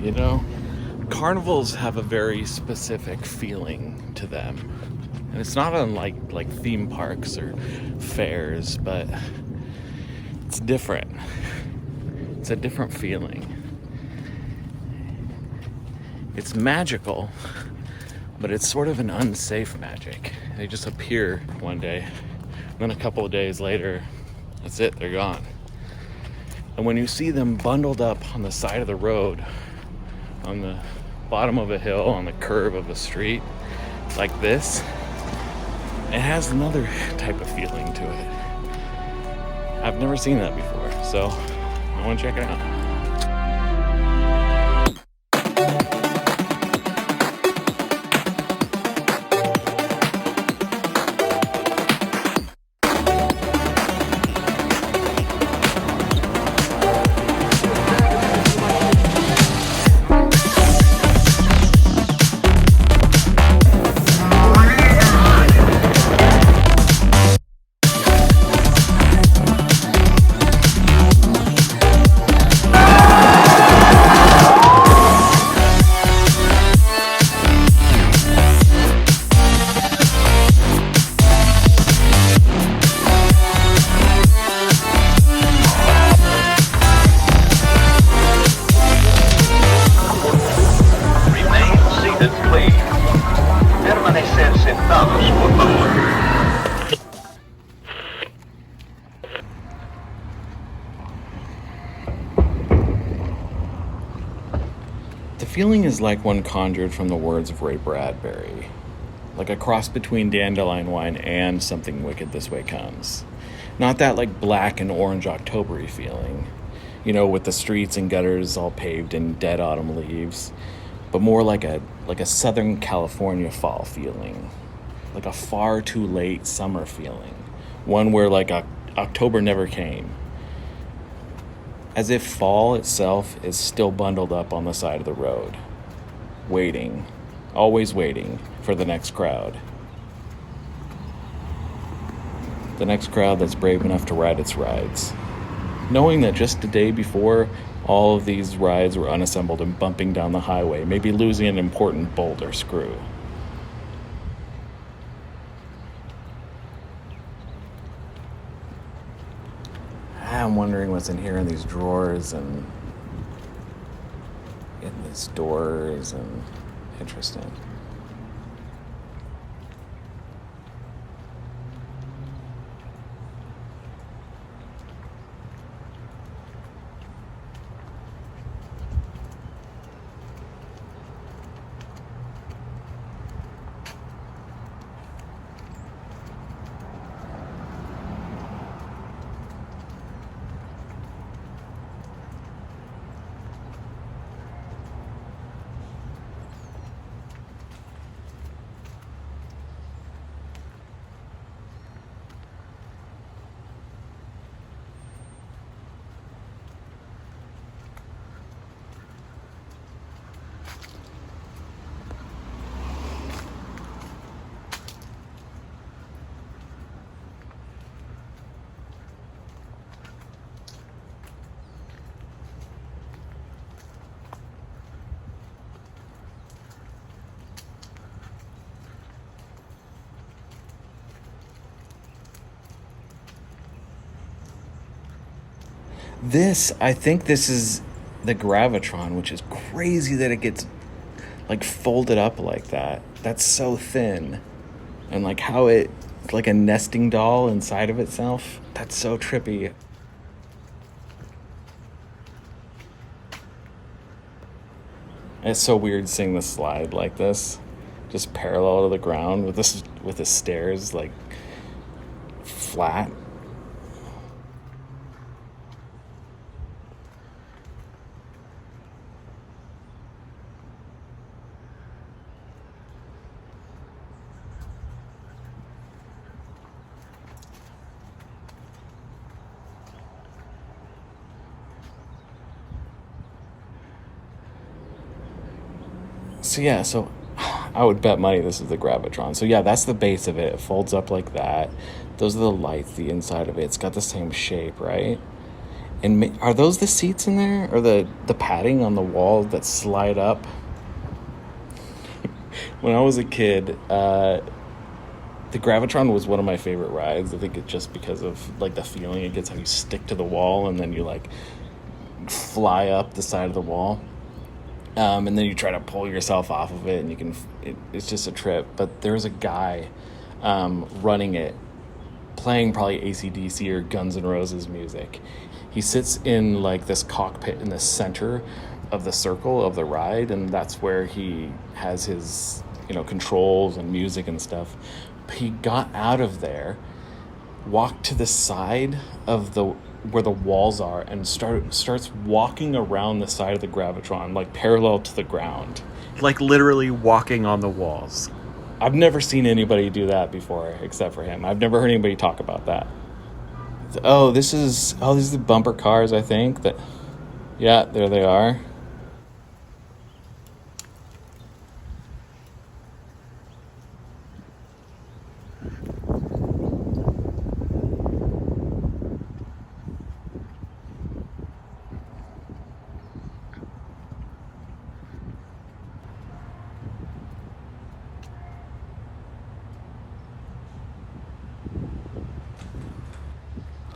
you know? Carnivals have a very specific feeling to them. And it's not unlike like theme parks or fairs, but it's different. It's a different feeling. It's magical, but it's sort of an unsafe magic. They just appear one day, and then a couple of days later, that's it, they're gone. And when you see them bundled up on the side of the road, on the bottom of a hill, on the curve of a street, like this, it has another type of feeling to it. I've never seen that before, so I want to check it out. The feeling is like one conjured from the words of Ray Bradbury, like a cross between Dandelion Wine and Something Wicked This Way Comes. Not that like black and orange October-y feeling, you know, with the streets and gutters all paved in dead autumn leaves, but more like a Southern California fall feeling, like a far too late summer feeling, one where like October never came. As if fall itself is still bundled up on the side of the road, waiting, always waiting for the next crowd. The next crowd that's brave enough to ride its rides. Knowing that just the day before, all of these rides were unassembled and bumping down the highway, maybe losing an important bolt or screw. I'm wondering what's in here in these drawers and in these doors, and interesting. I think this is the Gravitron, which is crazy that it gets like folded up like that. That's so thin. And like how it's like a nesting doll inside of itself. That's so trippy. It's so weird seeing the slide like this, just parallel to the ground with the stairs like flat. So I would bet money this is the Gravitron. So yeah, that's the base of it. It folds up like that. Those are the lights, the inside of it. It's got the same shape, right? And are those the seats in there, or the padding on the wall that slide up? When I was a kid, the Gravitron was one of my favorite rides. I think it just because of like the feeling it gets, how you stick to the wall and then you like fly up the side of the wall, and then you try to pull yourself off of it, and you can. It's just a trip. But there's a guy running it, playing probably AC/DC or Guns N' Roses music. He sits in like this cockpit in the center of the circle of the ride, and that's where he has his controls and music and stuff. But he got out of there, walked to the side of the where the walls are, and starts walking around the side of the Gravitron, like parallel to the ground, like literally walking on the walls. I've never seen anybody do that before except for him. I've never heard anybody talk about that. These are the bumper cars, I think. Yeah, there they are.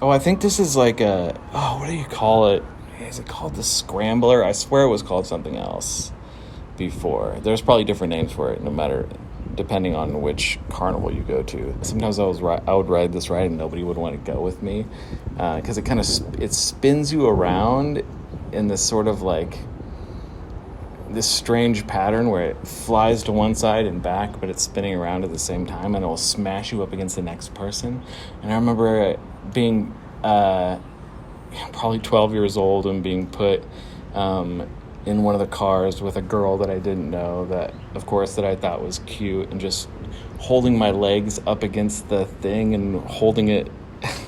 I think this is like what do you call it? Is it called the Scrambler? I swear it was called something else before. There's probably different names for it, depending on which carnival you go to. Sometimes I would ride this ride and nobody would want to go with me, because it spins you around in this sort of like this strange pattern where it flies to one side and back, but it's spinning around at the same time, and it will smash you up against the next person. And I remember being probably 12 years old and being put in one of the cars with a girl that I didn't know, that I thought was cute, and just holding my legs up against the thing and holding it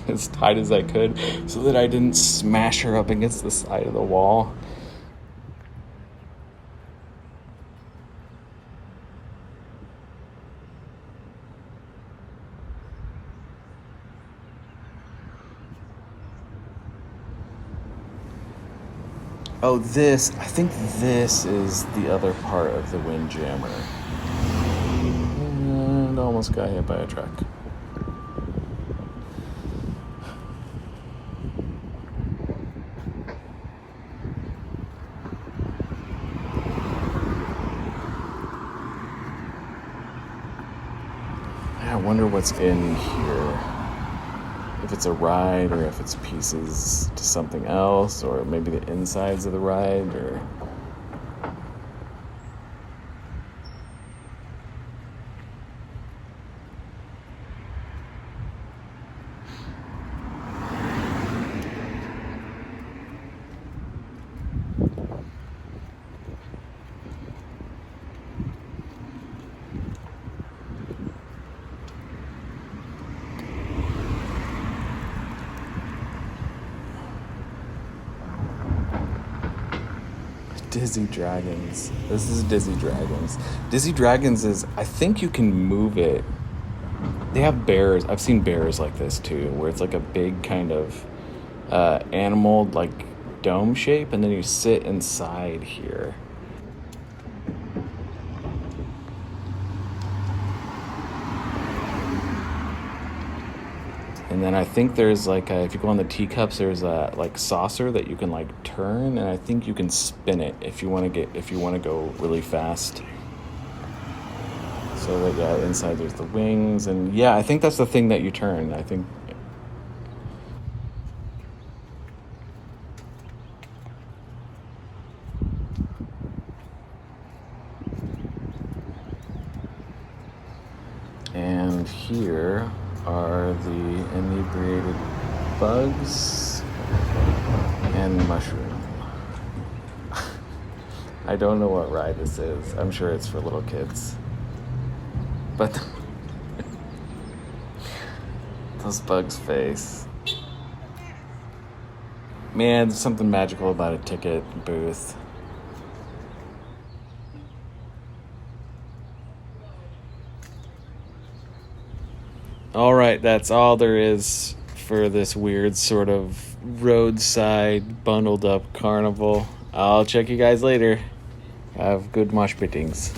as tight as I could so that I didn't smash her up against the side of the wall. I think this is the other part of the Windjammer. And almost got hit by a truck. I wonder what's in here. If it's a ride, or if it's pieces to something else, or maybe the insides of the ride, or... Dizzy Dragons. This is Dizzy Dragons. Dizzy Dragons is, I think you can move it. They have bears. I've seen bears like this too, where it's like a big kind of animal, like dome shape, and then you sit inside here. And then I think there's like if you go on the teacups, there's a like saucer that you can like turn, and I think you can spin it if you want to go really fast. So that inside there's the wings, and yeah, I think that's the thing that you turn. I think. And here are the inebriated bugs and mushroom. I don't know what ride this is. I'm sure it's for little kids. But those bugs' face. Man, there's something magical about a ticket booth. All right, that's all there is for this weird sort of Roadside Bundled Up Carnival. I'll check you guys later. Have good mosh pittings.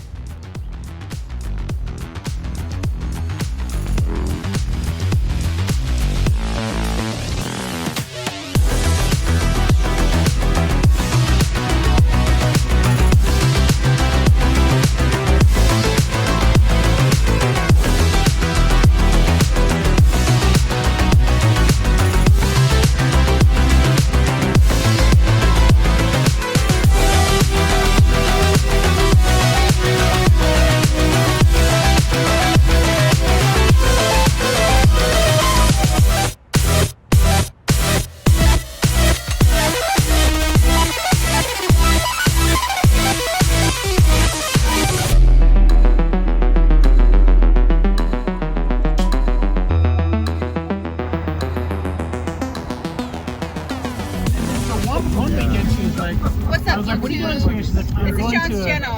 What's up, what are you doing here? She's like, This is John's channel.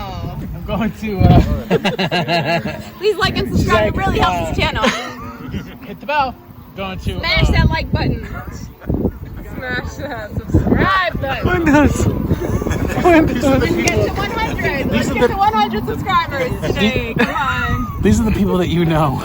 I'm going to, Please like and subscribe. It really helps this channel. hit the bell. Going to, Smash that like button. Smash that subscribe button. Windows. Let's get to 100. Let's get to 100 subscribers today. Come on. These are the people that you know.